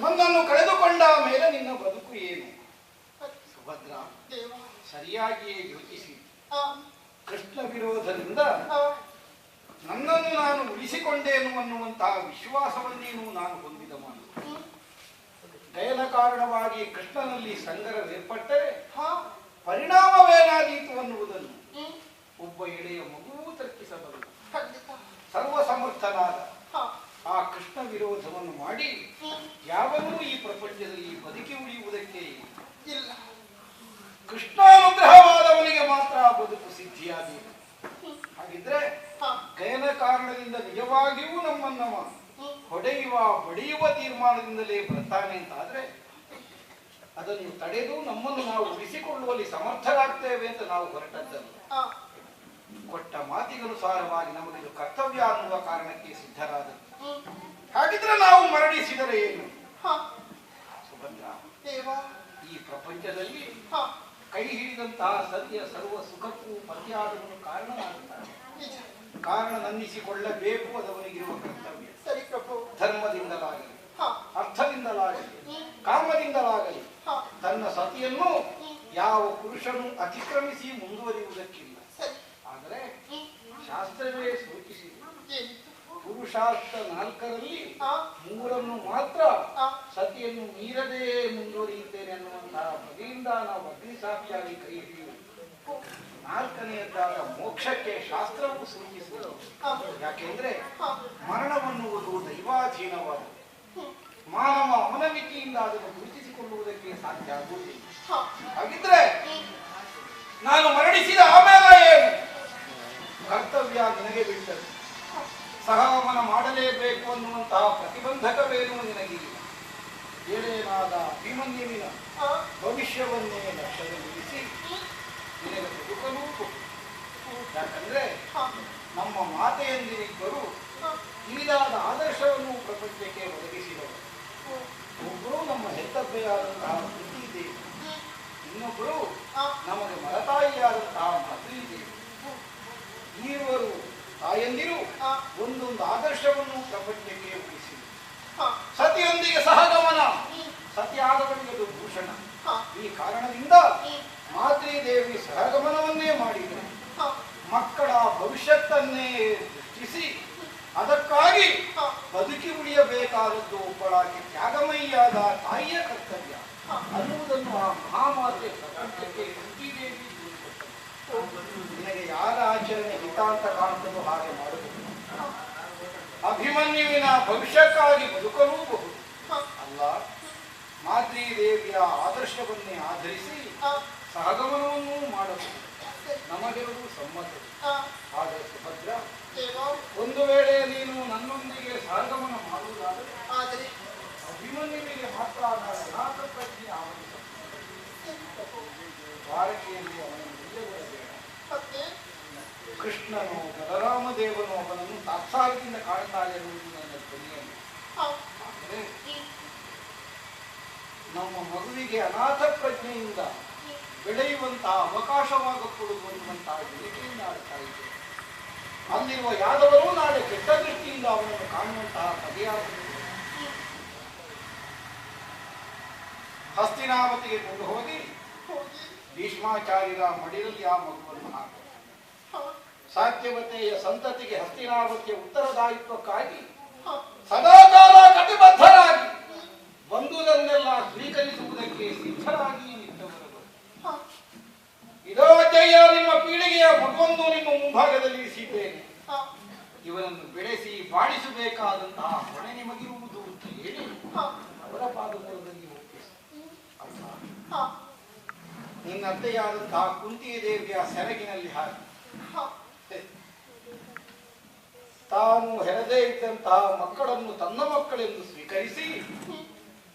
ನನ್ನನ್ನು ಕಳೆದುಕೊಂಡ ಮೇಲೆ ನಿನ್ನ ಬದುಕು ಏನು? ಸುಭದ್ರ ಸರಿಯಾಗಿಯೇ ಯೋಚಿಸಿ. ಕೃಷ್ಣ ವಿರೋಧದಿಂದ ನನ್ನನ್ನು ನಾನು ಉಳಿಸಿಕೊಂಡೇನು ಅನ್ನುವಂತಹ ವಿಶ್ವಾಸವನ್ನೇನು ನಾನು ಹೊಂದಿದ ಮಾತು. ದಯನ ಕಾರಣವಾಗಿ ಕೃಷ್ಣನಲ್ಲಿ ಸಂಗರವೇರ್ಪಟ್ಟರೆ ಪರಿಣಾಮವೇನಾದೀತು ಅನ್ನುವುದನ್ನು ಒಬ್ಬ ಎಳೆಯ ಮಗುವೂ ತರ್ಕಿಸಬಲ್ಲ. ಸರ್ವಸಮರ್ಥನಾದ ಆ ಕೃಷ್ಣ ವಿರೋಧವನ್ನು ಮಾಡಿ ಯಾವನೂ ಈ ಪ್ರಪಂಚದಲ್ಲಿ ಬದುಕಿ ಉಳಿಯುವುದಕ್ಕೆ ಇಲ್ಲ. ಕೃಷ್ಣಾನುಗ್ರಹವಾದವನಿಗೆ ಮಾತ್ರ ಬದುಕು ಸಿದ್ಧಿಯಾಗಿದೆ. ಹಾಗಿದ್ರೆ ಗಯನ ಕಾರಣದಿಂದ ನಿಜವಾಗಿಯೂ ನಮ್ಮನ್ನವ ಹೊಡೆಯುವ ಬಡಿಯುವ ತೀರ್ಮಾನದಿಂದಲೇ ಬರ್ತಾನೆ ಅಂತಾದ್ರೆ ಅದನ್ನು ತಡೆದು ನಮ್ಮನ್ನು ನಾವು ಉಳಿಸಿಕೊಳ್ಳುವಲ್ಲಿ ಸಮರ್ಥರಾಗ್ತೇವೆ ಅಂತ ನಾವು ಹೊರಟದ್ದಲ್ಲ. ಕೊಟ್ಟ ಮಾತಿಗನುಸಾರವಾಗಿ ನಮಗಿದು ಕರ್ತವ್ಯ ಅನ್ನುವ ಕಾರಣಕ್ಕೆ ಸಿದ್ಧರಾದದ್ದು. ಹಾಗಿದ್ರೆ ನಾವು ಮರಣಿಸಿದರೆ ಏನು? ಸುಭದ್ರ, ಈ ಪ್ರಪಂಚದಲ್ಲಿ ಕೈ ಹಿಡಿದಂತಹ ಸತ್ಯ ಸರ್ವ ಸುಖಕ್ಕೂ ಪರ್ಯಾದವನ್ನು ಕಾರಣನಾಗುತ್ತಾನೆ. ಕಾರಣ ನನ್ನಿಸಿಕೊಳ್ಳಬೇಕು ಅದವನಿಗಿರುವ ಕರ್ತವ್ಯ. ಧರ್ಮದಿಂದಲಾಗಲಿ, ಅರ್ಥದಿಂದಲಾಗಲಿ, ಕಾಮದಿಂದಲಾಗಲಿ ತನ್ನ ಸತಿಯನ್ನು ಯಾವ ಪುರುಷನು ಅತಿಕ್ರಮಿಸಿ ಮುಂದುವರಿಯುವುದಕ್ಕಿಲ್ಲ. ಆದರೆ ಶಾಸ್ತ್ರವೇ ಸೂಚಿಸಿದೆ, ಪುರುಷಾರ್ಥ 4ರಲ್ಲಿ 3 ಮಾತ್ರ ಸತಿಯನ್ನು ಮೀರದೇ ಮುಂದುವರಿಯುತ್ತೇನೆ ಅನ್ನುವಂತಹ ಬಗೆಯಿಂದ ನಾವು ಅಗ್ನಿಸಾಕ್ಷಿಯಾಗಿ ಕೈ ಹಿಡಿಯುವುದು. 4ನೆಯದ್ದಾದ ಮೋಕ್ಷಕ್ಕೆ ಶಾಸ್ತ್ರವು ಸೂಚಿಸಿದೆ. ಯಾಕೆಂದ್ರೆ ಮರಣವನ್ನುವುದು ದೈವಾಧೀನವಾದ ಮಾನವ ಅವನವಿಕೆಯಿಂದ ಅದನ್ನು ಗುರುತಿಸಿಕೊಳ್ಳುವುದಕ್ಕೆ ಸಾಧ್ಯ ಆಗುವುದಿಲ್ಲ. ಹಾಗಿದ್ರೆ ನಾನು ಮರಣಿಸಿದ ಆಮೇಲೆ ಏನು? ಕರ್ತವ್ಯ ನಿನಗೆ ಬಿಟ್ಟದ್ದು. ಸಹಗಮನ ಮಾಡಲೇಬೇಕು ಅನ್ನುವಂತಹ ಪ್ರತಿಬಂಧಕವೇನು ನಿನಗಿಲ್ಲ. ಏನೇನಾದ ಅಭಿಮನ್ಯುವಿನ ಭವಿಷ್ಯವನ್ನೇ ಲಕ್ಷ್ಯದಲ್ಲಿರಿಸಿ ನಿನಗೆ ಬದುಕಲು. ಯಾಕಂದ್ರೆ ನಮ್ಮ ಮಾತೆಯಂದಿರಿಬ್ಬರು ಇರಿದಾದ ಆದರ್ಶವನ್ನು ಪ್ರಪಂಚಕ್ಕೆ ಒದಗಿಸಿದವರು. ಒಬ್ಬರು ನಮ್ಮ ಹೆತ್ತಬ್ಬೆಯಾದಂತಹ ದೇವಿ, ಇನ್ನೊಬ್ಬರು ನಮಗೆ ಮಲತಾಯಿಯಾದಂತಹ ಮಾತೃದೇವಿ. ಈರುವರು ತಾಯಂದಿರು ಒಂದೊಂದು ಆದರ್ಶವನ್ನು ಪ್ರಪಂಚಕ್ಕೆ ಉಳಿಸಿದರು. ಸತಿಯೊಂದಿಗೆ ಸಹಗಮನ, ಸತಿಯಾದವರಿಗೆ ಅದು ಭೂಷಣ. ಈ ಕಾರಣದಿಂದ ಮಾತೃದೇವಿ ಸಹಗಮನವನ್ನೇ ಮಾಡಿದರು. ಮಕ್ಕಳ ಭವಿಷ್ಯತ್ತನ್ನೇ ದೃಷ್ಟಿಸಿ ಅದಕ್ಕಾಗಿ ಬದುಕಿ ಉಳಿಯಬೇಕಾದದ್ದು ಒಬ್ಬಳಾಗಿ ತ್ಯಾಗಮಯಿಯಾದ ತಾಯಿಯ ಕರ್ತವ್ಯ ಅನ್ನುವುದನ್ನು ಆ ಮಹಾಮಾತೆ ಪ್ರಪಂಚಕ್ಕೆ ಕುಂತಿದೇವಿ ತಿಳಿಸಿಕೊಟ್ಟರು. ನಿನಗೆ ಯಾರ ಆಚರಣೆ ಹಿತ ಅಂತ ಕಾಣುತ್ತದೋ ಹಾಗೆ ಮಾಡಬಹುದು. ಅಭಿಮನ್ಯುವಿನ ಭವಿಷ್ಯಕ್ಕಾಗಿ ಬದುಕಲೂಬಹುದು. ಅಲ್ಲ, ಮಾತೃದೇವಿಯ ಆದರ್ಶವನ್ನೇ ಆಧರಿಸಿ ಸಹಗಮನವನ್ನೂ ಮಾಡಬಹುದು. ನಮಗೆರಡು ಸಮ್ಮತ. ಆದರೆ ಸುಭದ್ರ, ಒಂದು ವೇಳೆ ನೀನು ನನ್ನೊಂದಿಗೆ ಸಹಗಮನ ಮಾಡುವುದಾದರೆ ಅಭಿಮನ್ಯುವಿಗೆ ಮಾತ್ರ ಅನಾಥ ಪ್ರಜ್ಞೆ ಆವರಿಸಬಹುದು. ದ್ವಾರಕೆಯಲ್ಲಿ ಅವನನ್ನು ನಿಲ್ಲಬೇಡ. ಕೃಷ್ಣನು ಬಲರಾಮದೇವನು ಅವನನ್ನು ತಾತ್ಸಾರದಿಂದ ಕಾಣುತ್ತಾರೆ ಎನ್ನುವುದು ನನ್ನ ಧ್ವನಿಯಲ್ಲಿ. ಆದರೆ ನಮ್ಮ ಮಗುವಿಗೆ ಅನಾಥ ಪ್ರಜ್ಞೆಯಿಂದ ಬೆಳೆಯುವಂತಹ ಅವಕಾಶವಾಗಕೊಡುವುದು ಅನ್ನುವಂತಹ ಹೇಳಿಕೆಯಿಂದ ಆಡ್ತಾ ಇದೆ. ಅಲ್ಲಿರುವ ಯಾದವರು ನಾಳೆ ಕೆಟ್ಟ ದೃಷ್ಟಿಯಿಂದ ಅವನನ್ನು ಕಾಣುವಂತಹ ಬಗೆಯಾಗುತ್ತದೆ. ಹಸ್ತಿನಾವತಿಗೆ ಕೊಂಡು ಹೋಗಿ ಭೀಷ್ಮಾಚಾರ್ಯರ ಮಡಿಲಲ್ಲಿ ಆ ಮಗುವನ್ನು ಹಾಕ. ಸಾತ್ಯವತೆಯ ಸಂತತಿಗೆ ಹಸ್ತಿನಾವತಿಯ ಉತ್ತರದಾಯಿತ್ವಕ್ಕಾಗಿ ಸದಾಕಾಲ ಕಟಿಬದ್ಧರಾಗಿ ಬಂಧುದನ್ನೆಲ್ಲ ಸ್ವೀಕರಿಸುವುದಕ್ಕೆ ಸಿದ್ಧರಾಗಿ ನಿಂತವರು. ಇದೋ ಜಯ, ನಿಮ್ಮ ಪೀಳಿಗೆಯ ಮಗುವನ್ನು ನಿಮ್ಮ ಮುಂಭಾಗದಲ್ಲಿ ಇರಿಸಿದ್ದೇನೆ. ಇವನನ್ನು ಬೆಳೆಸಿ ಬಾಳಿಸಬೇಕಾದಂತಹ ಹೊಣೆ ನಿಮಗಿರುವುದು ಅಂತ ಹೇಳಿ ಅವರ ಪಾದಮೂಲದಲ್ಲಿ ಒಪ್ಪಿಸಿ. ನಿನ್ನ ಅತ್ತೆಯಾದಂತಹ ಕುಂತಿ ದೇವಿಯ ಸೆರಗಿನಲ್ಲಿ ಹಾಕಿ ತಾನು ಹೆರದೇ ಇದ್ದಂತಹ ಮಕ್ಕಳನ್ನು ತನ್ನ ಮಕ್ಕಳೆಂದು ಸ್ವೀಕರಿಸಿ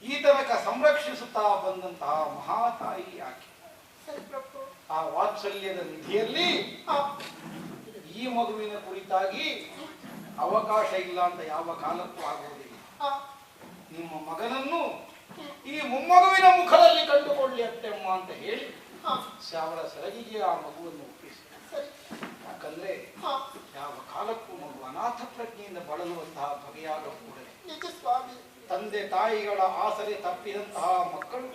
ಈ ತನಕ ಸಂರಕ್ಷಿಸುತ್ತಾ ಬಂದಂತಹ ಮಹಾತಾಯಿ ಆಕೆ. ಆ ವಾತ್ಸಲ್ಯದ ನಿಧಿಯಲ್ಲಿ ಈ ಮಗುವಿನ ಕುರಿತಾಗಿ ಅವಕಾಶ ಇಲ್ಲ ಅಂತ ಯಾವ ಕಾಲಕ್ಕೂ ಆಗುವುದಿಲ್ಲ. ನಿಮ್ಮ ಮಗನನ್ನು ಈ ಮೊಮ್ಮಗುವಿನ ಮುಖದಲ್ಲಿ ಕಂಡುಕೊಳ್ಳಿ ಅತ್ತೆಮ್ಮ ಅಂತ ಹೇಳಿ ಅವಳ ಸೆರಗಿಗೆ ಆ ಮಗುವನ್ನು ಒಪ್ಪಿಸಿ. ಯಾಕಂದ್ರೆ ಯಾವ ಕಾಲಕ್ಕೂ ಮಗು ಅನಾಥ ಪ್ರಜ್ಞೆಯಿಂದ ಬಳಲುವಂತಹ ಬಗೆಯಾಗ ಕೂಡಲೇ ತಂದೆ ತಾಯಿಗಳ ಆಸರೆ ತಪ್ಪಿದಂತಹ ಮಕ್ಕಳು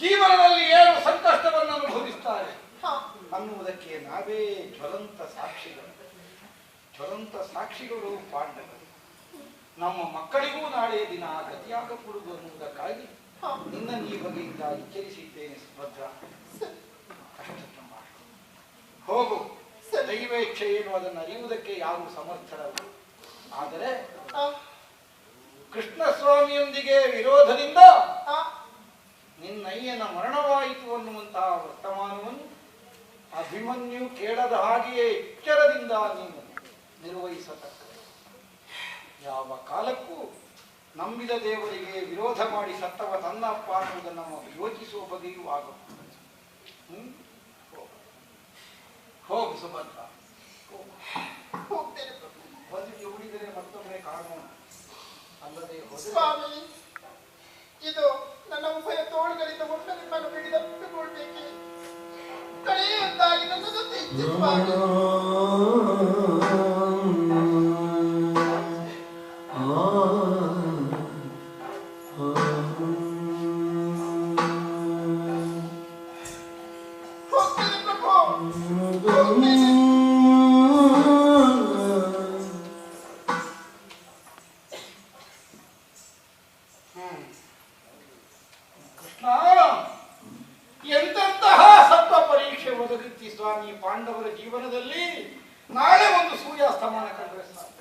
ಜೀವನದಲ್ಲಿ ಏನು ಸಂಕಷ್ಟವನ್ನು ಅನುಭವಿಸ್ತಾರೆ ಅನ್ನುವುದಕ್ಕೆ ನಾವೇ ಜ್ವಲಂತ ಸಾಕ್ಷಿಗಳು ಪಾಂಡವರು. ನಮ್ಮ ಮಕ್ಕಳಿಗೂ ನಾಳೆಯ ದಿನ ಗತಿಯಾಗಕೂಡುವುದು ಅನ್ನುವುದಕ್ಕಾಗಿ ನಿನ್ನ ಈ ಬಗೆಯಿಂದ ಎಚ್ಚರಿಸಿದ್ದೇನೆ ಸುಭದ್ರ. ಕಷ್ಟಕ್ಕೆ ಮಾಡು, ಹೋಗು. ದೈವೇಚ್ಛೆ ಏನು ಅದನ್ನು ಅರಿಯುವುದಕ್ಕೆ ಯಾರು ಸಮರ್ಥರಲ್ಲ. ಆದರೆ ಕೃಷ್ಣಸ್ವಾಮಿಯೊಂದಿಗೆ ವಿರೋಧದಿಂದ ನಿನ್ನಯ್ಯನ ಮರಣವಾಯಿತು ಅನ್ನುವಂತಹ ವರ್ತಮಾನವನ್ನು ಅಭಿಮನ್ಯು ಕೇಳದ ಹಾಗೆಯೇ ಎಚ್ಚರದಿಂದ ನೀನು ನಿರ್ವಹಿಸತಕ್ಕ. ಯಾವ ಕಾಲಕ್ಕೂ ನಂಬಿದ ದೇವರಿಗೆ ವಿರೋಧ ಮಾಡಿ ಸತ್ತವ ತನ್ನಪ್ಪ ಅನ್ನುವುದನ್ನು ನಾವು ಯೋಚಿಸುವ ಬಗೆಯೂ ಆಗುತ್ತೆ. ಹೋಗು ಸುಭದ್ರ, ಬಂದಿಗೆ ಉಳಿದರೆ ಮತ್ತೊಮ್ಮೆ ಕಾಣೋಣ. ಅಲ್ಲದೆ ಸ್ವಾಮಿ, ಇದು ನನ್ನ ಉಭಯ ತೋಳುಗಳಿಂದ ಒಟ್ಟು ನಿಮ್ಮನ್ನು ಹಿಡಿದಪ್ಪುಕೊಳ್ಬೇಕೆ ಕಳೆಯುತ್ತಾಗಿ ನನ್ನ ಜೊತೆ ಇಚ್ಛೆ ಸ್ವಾಮಿ. ಹೋಗ್ತೇನೆ ಪ್ರಭು, ಹೋಗ್ತೇನೆ. ಎಂತಹ ಸತ್ವ ಪರೀಕ್ಷೆ ಒದಗುತ್ತಿ ಸ್ವಾಮಿ ಪಾಂಡವರ ಜೀವನದಲ್ಲಿ. ನಾಳೆ ಒಂದು ಸೂರ್ಯಾಸ್ತಮಾನ ಕಂಡ್ರೆ ಸಾಕು.